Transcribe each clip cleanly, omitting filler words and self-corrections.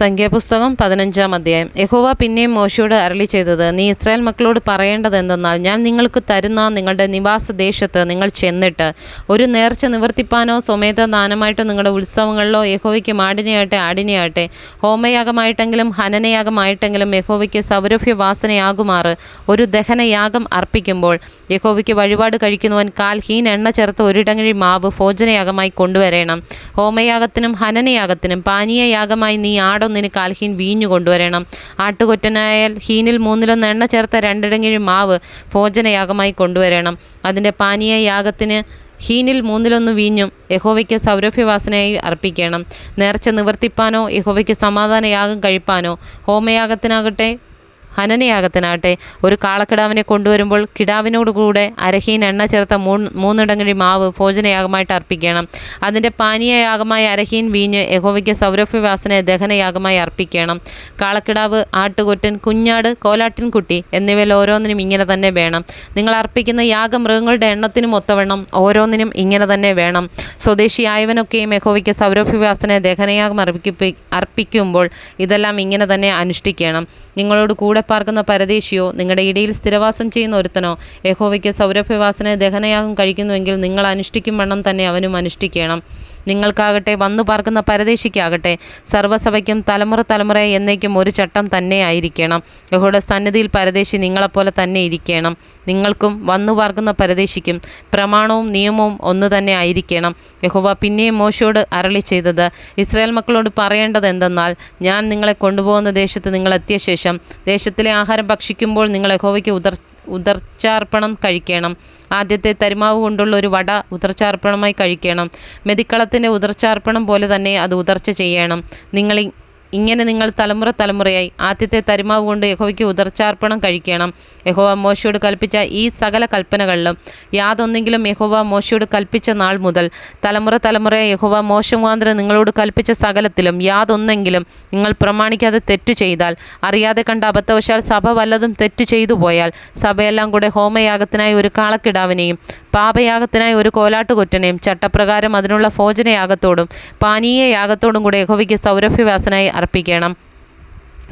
സംഖ്യാപുസ്തകം 15-ാം അധ്യായം. യഹോവ പിന്നെയും മോശെയോട് അരുളി ചെയ്തത്, നീ ഇസ്രായേൽ മക്കളോട് പറയേണ്ടത് എന്തെന്നാൽ, ഞാൻ നിങ്ങൾക്ക് തരുന്ന നിങ്ങളുടെ നിവാസദേശത്ത് നിങ്ങൾ ചെന്നിട്ട് ഒരു നേർച്ച നിവർത്തിപ്പാനോ സ്വമേധദാനമായിട്ടോ നിങ്ങളുടെ ഉത്സവങ്ങളിലോ യഹോവയ്ക്ക് മാടിനെയാട്ടെ ആടിനെയാട്ടെ ഹോമയാഗമായിട്ടെങ്കിലും ഹനനയാഗമായിട്ടെങ്കിലും യഹോവയ്ക്ക് സൗരഭ്യവാസനയാകുമാറ് ഒരു ദഹനയാഗം അർപ്പിക്കുമ്പോൾ യഹോവയ്ക്ക് വഴിപാട് കഴിക്കുന്നവൻ കാൽ ഹീൻ എണ്ണ ചേർത്ത് ഒരിടങ്ങഴി മാവ് ഭോജനയാഗമായി കൊണ്ടുവരേണം. ഹോമയാഗത്തിനും ഹനനയാഗത്തിനും പാനീയയാഗമായി നീ ആടൊന്നിന് കാൽഹീൻ വീഞ്ഞു കൊണ്ടുവരണം. ആട്ടുകൊറ്റനായാൽ ഹീനിൽ 1/3 എണ്ണ ചേർത്ത 2 ഇടങ്ങഴി മാവ് ഭോജനയാഗമായി കൊണ്ടുവരണം. അതിൻ്റെ പാനീയയാഗത്തിന് ഹീനിൽ 1/3 വീഞ്ഞും യഹോവയ്ക്ക് സൗരഭ്യവാസനയായി അർപ്പിക്കണം. നേർച്ച നിവർത്തിപ്പാനോ യഹോവയ്ക്ക് സമാധാനയാഗം കഴിപ്പാനോ ഹോമയാഗത്തിനാകട്ടെ ഹനനയാഗത്തിനാകട്ടെ ഒരു കാളക്കിടാവിനെ കൊണ്ടുവരുമ്പോൾ കിടാവിനോടുകൂടെ അരഹീൻ എണ്ണ ചേർത്ത 3 ഇടങ്ങഴി മാവ് ഭോജനയാഗമായിട്ട് അർപ്പിക്കണം. അതിൻ്റെ പാനീയയാഗമായ അരഹീൻ വീഞ്ഞ് യഹോവയ്ക്ക് സൗരഭ്യവാസന ദഹനയാഗമായി അർപ്പിക്കണം. കാളക്കിടാവ്, ആട്ടുകൊറ്റൻ, കുഞ്ഞാട്, കോലാട്ടിൻകുട്ടി എന്നിവയിൽ ഓരോന്നിനും ഇങ്ങനെ തന്നെ വേണം. നിങ്ങൾ അർപ്പിക്കുന്ന യാഗമൃഗങ്ങളുടെ എണ്ണത്തിനും ഒത്തവണ്ണം ഓരോന്നിനും ഇങ്ങനെ തന്നെ വേണം. സ്വദേശിയായവനൊക്കെയും യഹോവയ്ക്ക് സൗരഭ്യവാസന ദഹനയാഗം അർപ്പിക്കുമ്പോൾ ഇതെല്ലാം ഇങ്ങനെ തന്നെ അനുഷ്ഠിക്കണം. നിങ്ങളോട് കൂടെ പാർക്കുന്ന പരദേശിയോ നിങ്ങളുടെ ഇടയിൽ സ്ഥിരവാസം ചെയ്യുന്ന ഒരുത്തനോ യഹോവയ്ക്ക് സൗരഭ്യവാസന ദഹനയാഗം കഴിക്കുന്നുവെങ്കിൽ നിങ്ങൾ അനുഷ്ഠിക്കും വണ്ണം തന്നെ അവനും അനുഷ്ഠിക്കണം. നിങ്ങൾക്കാകട്ടെ വന്നു പാർക്കുന്ന പരദേശിക്കാകട്ടെ സർവ്വസഭയ്ക്കും തലമുറ എന്നേക്കും ഒരു ചട്ടം തന്നെ ആയിരിക്കണം. യഹോവയുടെ സന്നിധിയിൽ പരദേശി നിങ്ങളെപ്പോലെ തന്നെ ഇരിക്കണം. നിങ്ങൾക്കും വന്നു പാർക്കുന്ന പരദേശിക്കും പ്രമാണവും നിയമവും ഒന്ന് തന്നെ ആയിരിക്കണം. യഹോവ പിന്നെയും മോശെയോട് അരുളി ചെയ്തത്, ഇസ്രായേൽ മക്കളോട് പറയേണ്ടത് എന്തെന്നാൽ, ഞാൻ നിങ്ങളെ കൊണ്ടുപോകുന്ന ദേശത്ത് നിങ്ങൾ എത്തിയ ശേഷം ദേശത്തിലെ ആഹാരം ഭക്ഷിക്കുമ്പോൾ നിങ്ങൾ യഹോവയ്ക്ക് ഉദർച്ചാർപ്പണം കഴിക്കണം. ആദ്യത്തെ തരിമാവ് കൊണ്ടുള്ള ഒരു വട ഉദർച്ചാർപ്പണമായി കഴിക്കണം. മെതിക്കളത്തിൻ്റെ ഉദർച്ചാർപ്പണം പോലെ തന്നെ അത് ഉദർച്ച ചെയ്യണം. ഇങ്ങനെ നിങ്ങൾ തലമുറയായി ആദ്യത്തെ തരിമാവ് കൊണ്ട് യഹോവയ്ക്ക് ഉദർച്ചാർപ്പണം കഴിക്കണം. യഹോവ മോശെയോട് കൽപ്പിച്ച ഈ സകല കൽപ്പനകളിലും യാതൊന്നെങ്കിലും യഹോവ മോശെയോട് കൽപ്പിച്ച നാൾ മുതൽ തലമുറയായി യഹോവ മോശെ മുഖാന്തരം നിങ്ങളോട് കൽപ്പിച്ച സകലത്തിലും യാതൊന്നെങ്കിലും നിങ്ങൾ പ്രമാണിക്കാതെ തെറ്റു ചെയ്താൽ, അറിയാതെ കണ്ട അബദ്ധവശാൽ സഭ വല്ലതും തെറ്റു ചെയ്തു പോയാൽ, സഭയെല്ലാം കൂടെ ഹോമയാഗത്തിനായി ഒരു കാളക്കിടാവിനെയും പാപയാഗത്തിനായി ഒരു കോലാട്ടുകൊറ്റനെയും ചട്ടപ്രകാരം അതിനുള്ള ഭോജനയാഗത്തോടും പാനീയയാഗത്തോടും കൂടെ യഹോവയ്ക്ക് സൗരഭ്യവാസനായി അർപ്പിക്കണം.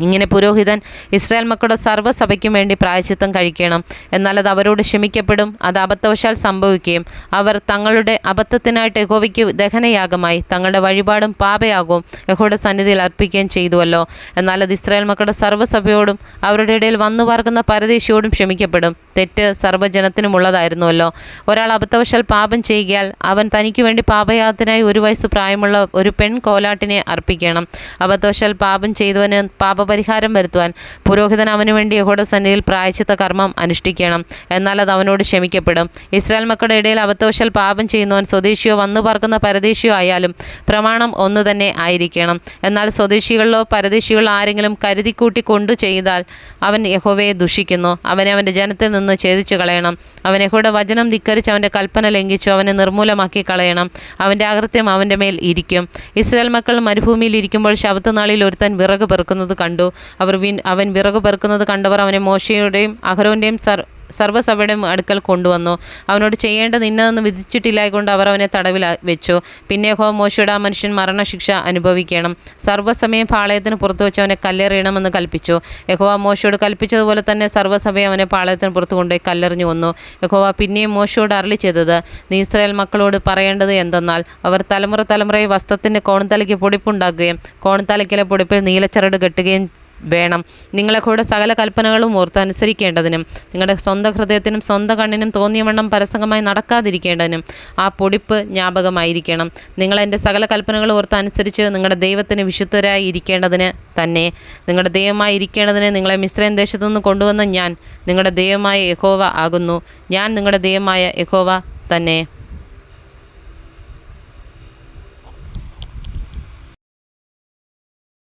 ഇങ്ങനെ പുരോഹിതൻ ഇസ്രായേൽ മക്കളുടെ സർവ്വസഭയ്ക്കും വേണ്ടി പ്രായശ്ചിത്തം കഴിക്കണം. എന്നാൽ അത് അവരോട് ക്ഷമിക്കപ്പെടും. അത് അബദ്ധവശാൽ സംഭവിക്കുകയും അവർ തങ്ങളുടെ അബദ്ധത്തിനായിട്ട് യഹോവയ്ക്ക് ദഹനയാഗമായി തങ്ങളുടെ വഴിപാടും പാപയാഗവും യഹോവയുടെ സന്നിധിയിൽ അർപ്പിക്കുകയും ചെയ്തുവല്ലോ. എന്നാൽ അത് ഇസ്രായേൽ മക്കളുടെ സർവ്വസഭയോടും അവരുടെ ഇടയിൽ വന്നു പാർക്കുന്ന പരദേശിയോടും ക്ഷമിക്കപ്പെടും. തെറ്റ് സർവ്വജനത്തിനുമുള്ളതായിരുന്നുവല്ലോ. ഒരാൾ അബദ്ധവശാൽ പാപം ചെയ്യുകയാൽ അവൻ തനിക്ക് വേണ്ടി പാപയാഗത്തിനായി 1 വയസ്സ് പ്രായമുള്ള ഒരു പെൺ കോലാട്ടിനെ അർപ്പിക്കണം. അബദ്ധവശാൽ പാപം ചെയ്തവന് പാപപരിഹാരം വരുത്തുവാൻ പുരോഹിതൻ അവന് വേണ്ടി യഹോവയുടെ സന്നിധിയിൽ പ്രായശ്ചിത്ത കർമ്മം അനുഷ്ഠിക്കണം. എന്നാൽ അത് അവനോട് ക്ഷമിക്കപ്പെടും. ഇസ്രായേൽ മക്കളുടെ ഇടയിൽ അബദ്ധവശാൽ പാപം ചെയ്യുന്നവൻ സ്വദേശിയോ വന്നു പാർക്കുന്ന പരദേശിയോ ആയാലും പ്രമാണം ഒന്ന് തന്നെ ആയിരിക്കണം. എന്നാൽ സ്വദേശികളിലോ പരദേശികളിലോ ആരെങ്കിലും കരുതിക്കൂട്ടി കൊണ്ടു ചെയ്താൽ അവൻ യഹോവയെ ദുഷിക്കുന്നു. അവനെ അവൻ്റെ ജനത്തിൽ നിന്ന് ഛേദിച്ചു കളയണം. അവൻ യഹോവയുടെ വചനം ധിക്കരിച്ച് അവൻ്റെ കൽപ്പന ലംഘിച്ചു അവനെ നിർമൂലമാക്കി കളയണം. അവൻ്റെ അകൃത്യം അവൻ്റെ മേൽ ഇരിക്കും. ഇസ്രായേൽ മക്കൾ മരുഭൂമിയിൽ ഇരിക്കുമ്പോൾ ശബ്ബത്ത് നാളിൽ ഒരുത്തൻ വിറക് പെറുക്കുന്നത് കണ്ടു. അവൻ വിറക് പെറുക്കുന്നത് കണ്ടവർ അവനെ മോശെയുടെയും അഹരോൻ്റെയും സർവ്വസഭയുടെയും അടുക്കൽ കൊണ്ടുവന്നു. അവനോട് ചെയ്യേണ്ടത് ഇന്നതെന്ന് വിധിച്ചിട്ടില്ലായകൊണ്ട് അവർ അവനെ തടവിൽ വെച്ചു. പിന്നെ യഹോവ മോശെയോട്, ആ മനുഷ്യൻ മരണശിക്ഷ അനുഭവിക്കണം. സർവ്വസമയം പാളയത്തിന് പുറത്തു വെച്ച് അവനെ കല്ലെറിയണമെന്ന് കൽപ്പിച്ചു. യഹോവ മോശെയോട് കൽപ്പിച്ചതുപോലെ തന്നെ സർവ്വസഭയെ അവനെ പാളയത്തിന് പുറത്തു കൊണ്ടുപോയി കല്ലെറിഞ്ഞു കൊന്നു. യഹോവ പിന്നെയും മോശെയോട് അരുളി ചെയ്തത്, നീ ഇസ്രായേൽ മക്കളോട് പറയേണ്ടത് എന്തെന്നാൽ, അവർ തലമുറയായി വസ്ത്രത്തിൻ്റെ കോൺതലയ്ക്ക് പൊടിപ്പുണ്ടാക്കുകയും കോൺതലയ്ക്കിലെ പൊടിപ്പിൽ നീലച്ചരട് കെട്ടുകയും വേണം. നിങ്ങളെക്കൂടെ സകല കൽപ്പനകളും ഓർത്ത് അനുസരിക്കേണ്ടതിനും നിങ്ങളുടെ സ്വന്തം ഹൃദയത്തിനും സ്വന്തം കണ്ണിനും തോന്നിയവണ്ണം പരസംഗമായി നടക്കാതിരിക്കേണ്ടതിനും ആ പൊടിപ്പ് ജ്ഞാപകമായിരിക്കണം. നിങ്ങൾ എൻ്റെ സകല കൽപ്പനകൾ ഓർത്ത് അനുസരിച്ച് നിങ്ങളുടെ ദൈവത്തിന് വിശുദ്ധരായി ഇരിക്കേണ്ടതിന് തന്നെ. നിങ്ങളുടെ ദൈവമായി ഇരിക്കേണ്ടതിന് നിങ്ങളെ മിസ്രയീം ദേശത്തു നിന്ന് കൊണ്ടുവന്ന ഞാൻ നിങ്ങളുടെ ദൈവമായ യഹോവ ആകുന്നു. ഞാൻ നിങ്ങളുടെ ദൈവമായ യഹോവ തന്നെ.